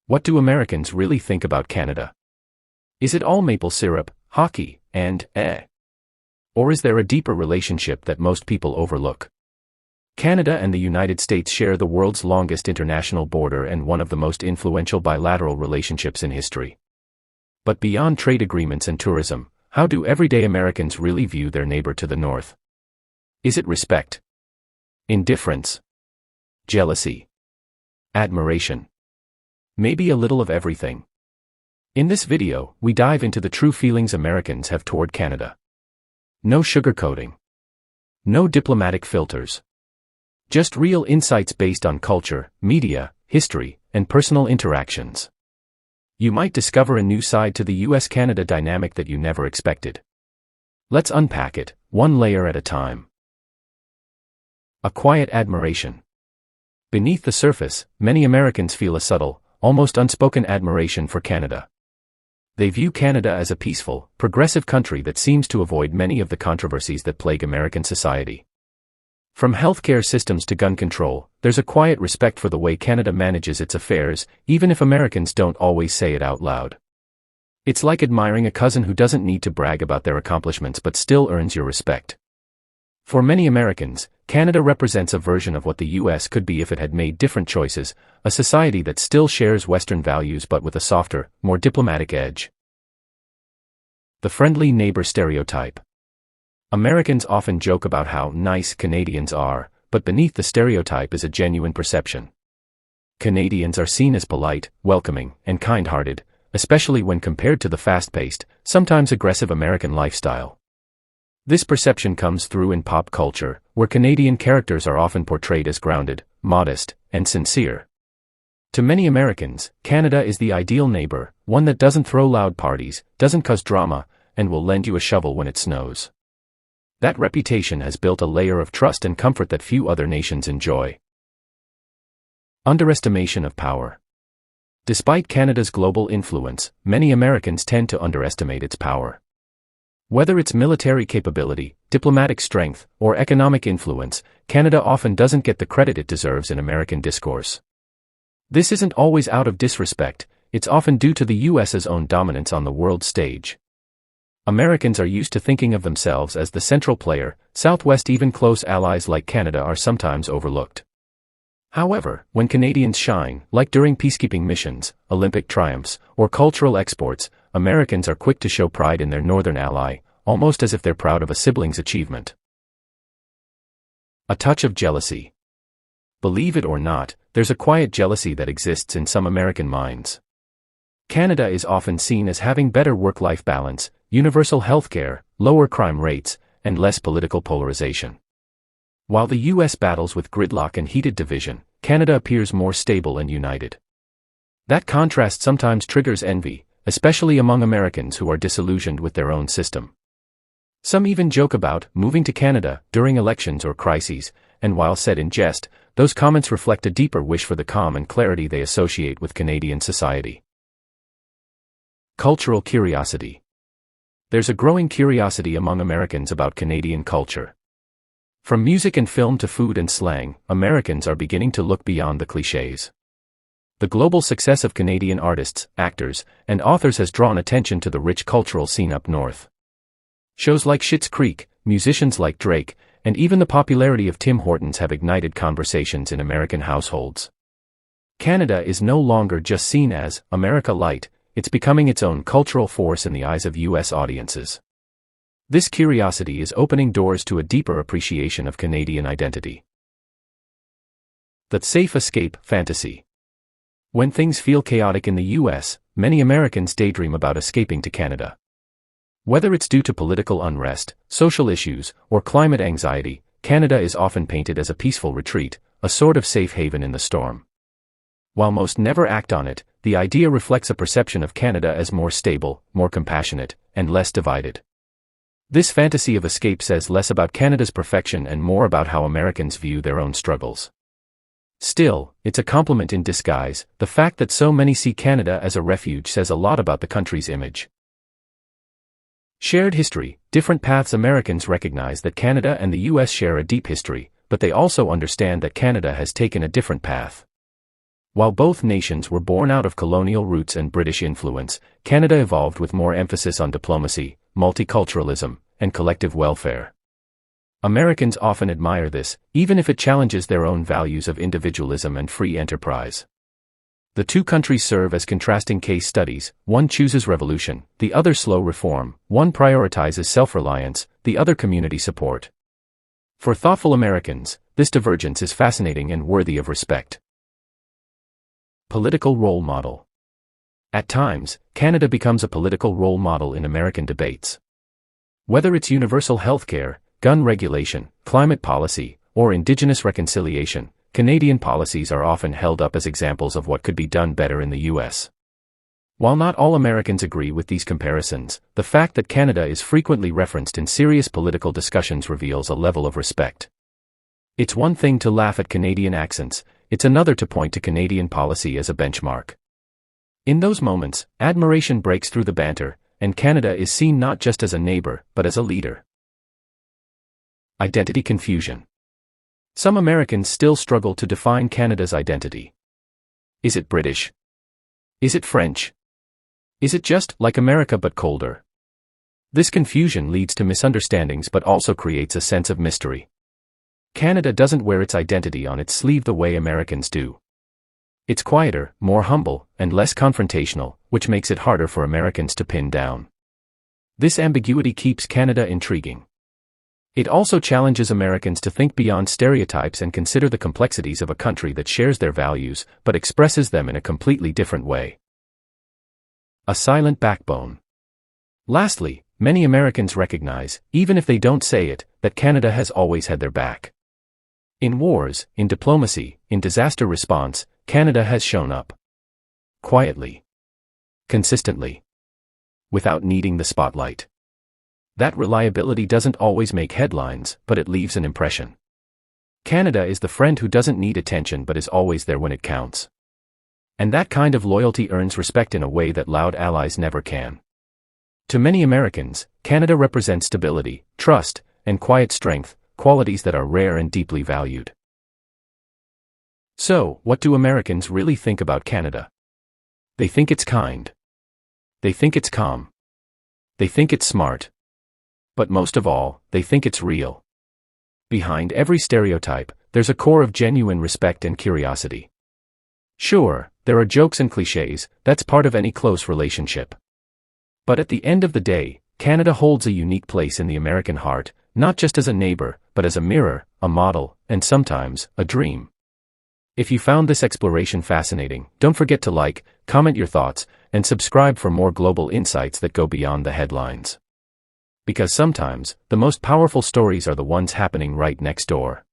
What do Americans really think about Canada? Is it all maple syrup, hockey, and Or is there a deeper relationship that most people overlook? Canada and the United States share the world's longest international border and one of the most influential bilateral relationships in history. But beyond trade agreements and tourism, how do everyday Americans really view their neighbor to the north? Is it respect? Indifference? Jealousy? Admiration? Maybe a little of everything. In this video, we dive into the true feelings Americans have toward Canada. No sugarcoating. No diplomatic filters. Just real insights based on culture, media, history, and personal interactions. You might discover a new side to the US-Canada dynamic that you never expected. Let's unpack it, one layer at a time. A quiet admiration. Beneath the surface, many Americans feel a subtle, almost unspoken admiration for Canada. They view Canada as a peaceful, progressive country that seems to avoid many of the controversies that plague American society. From healthcare systems to gun control, there's a quiet respect for the way Canada manages its affairs, even if Americans don't always say it out loud. It's like admiring a cousin who doesn't need to brag about their accomplishments but still earns your respect. For many Americans, Canada represents a version of what the US could be if it had made different choices, a society that still shares Western values but with a softer, more diplomatic edge. The friendly neighbor stereotype. Americans often joke about how nice Canadians are, but beneath the stereotype is a genuine perception. Canadians are seen as polite, welcoming, and kind-hearted, especially when compared to the fast-paced, sometimes aggressive American lifestyle. This perception comes through in pop culture, where Canadian characters are often portrayed as grounded, modest, and sincere. To many Americans, Canada is the ideal neighbor, one that doesn't throw loud parties, doesn't cause drama, and will lend you a shovel when it snows. That reputation has built a layer of trust and comfort that few other nations enjoy. Underestimation of power. Despite Canada's global influence, many Americans tend to underestimate its power. Whether it's military capability, diplomatic strength, or economic influence, Canada often doesn't get the credit it deserves in American discourse. This isn't always out of disrespect, it's often due to the US's own dominance on the world stage. Americans are used to thinking of themselves as the central player, Southwest even close allies like Canada are sometimes overlooked. However, when Canadians shine, like during peacekeeping missions, Olympic triumphs, or cultural exports, Americans are quick to show pride in their northern ally, almost as if they're proud of a sibling's achievement. A touch of jealousy. Believe it or not, there's a quiet jealousy that exists in some American minds. Canada is often seen as having better work-life balance, universal healthcare, lower crime rates, and less political polarization. While the US battles with gridlock and heated division, Canada appears more stable and united. That contrast sometimes triggers envy, especially among Americans who are disillusioned with their own system. Some even joke about moving to Canada during elections or crises, and while said in jest, those comments reflect a deeper wish for the calm and clarity they associate with Canadian society. Cultural curiosity. There's a growing curiosity among Americans about Canadian culture. From music and film to food and slang, Americans are beginning to look beyond the clichés. The global success of Canadian artists, actors, and authors has drawn attention to the rich cultural scene up north. Shows like Schitt's Creek, musicians like Drake, and even the popularity of Tim Hortons have ignited conversations in American households. Canada is no longer just seen as America Light, it's becoming its own cultural force in the eyes of US audiences. This curiosity is opening doors to a deeper appreciation of Canadian identity. The safe escape fantasy. When things feel chaotic in the US, many Americans daydream about escaping to Canada. Whether it's due to political unrest, social issues, or climate anxiety, Canada is often painted as a peaceful retreat, a sort of safe haven in the storm. While most never act on it, the idea reflects a perception of Canada as more stable, more compassionate, and less divided. This fantasy of escape says less about Canada's perfection and more about how Americans view their own struggles. Still, it's a compliment in disguise. The fact that so many see Canada as a refuge says a lot about the country's image. Shared history. Different paths. Americans recognize that Canada and the US share a deep history, but they also understand that Canada has taken a different path. While both nations were born out of colonial roots and British influence, Canada evolved with more emphasis on diplomacy, multiculturalism, and collective welfare. Americans often admire this, even if it challenges their own values of individualism and free enterprise. The two countries serve as contrasting case studies: one chooses revolution, the other slow reform; one prioritizes self-reliance, the other community support. For thoughtful Americans, this divergence is fascinating and worthy of respect. Political role model. At times, Canada becomes a political role model in American debates. Whether it's universal healthcare, gun regulation, climate policy, or Indigenous reconciliation, Canadian policies are often held up as examples of what could be done better in the U.S. While not all Americans agree with these comparisons, the fact that Canada is frequently referenced in serious political discussions reveals a level of respect. It's one thing to laugh at Canadian accents, it's another to point to Canadian policy as a benchmark. In those moments, admiration breaks through the banter, and Canada is seen not just as a neighbor, but as a leader. Identity confusion. Some Americans still struggle to define Canada's identity. Is it British? Is it French? Is it just like America but colder? This confusion leads to misunderstandings but also creates a sense of mystery. Canada doesn't wear its identity on its sleeve the way Americans do. It's quieter, more humble, and less confrontational, which makes it harder for Americans to pin down. This ambiguity keeps Canada intriguing. It also challenges Americans to think beyond stereotypes and consider the complexities of a country that shares their values, but expresses them in a completely different way. A silent backbone. Lastly, many Americans recognize, even if they don't say it, that Canada has always had their back. In wars, in diplomacy, in disaster response, Canada has shown up. Quietly. Consistently. Without needing the spotlight. That reliability doesn't always make headlines, but it leaves an impression. Canada is the friend who doesn't need attention but is always there when it counts. And that kind of loyalty earns respect in a way that loud allies never can. To many Americans, Canada represents stability, trust, and quiet strength, qualities that are rare and deeply valued. So, what do Americans really think about Canada? They think it's kind. They think it's calm. They think it's smart. But most of all, they think it's real. Behind every stereotype, there's a core of genuine respect and curiosity. Sure, there are jokes and clichés, that's part of any close relationship. But at the end of the day, Canada holds a unique place in the American heart, not just as a neighbor, but as a mirror, a model, and sometimes, a dream. If you found this exploration fascinating, don't forget to like, comment your thoughts, and subscribe for more global insights that go beyond the headlines. Because sometimes, the most powerful stories are the ones happening right next door.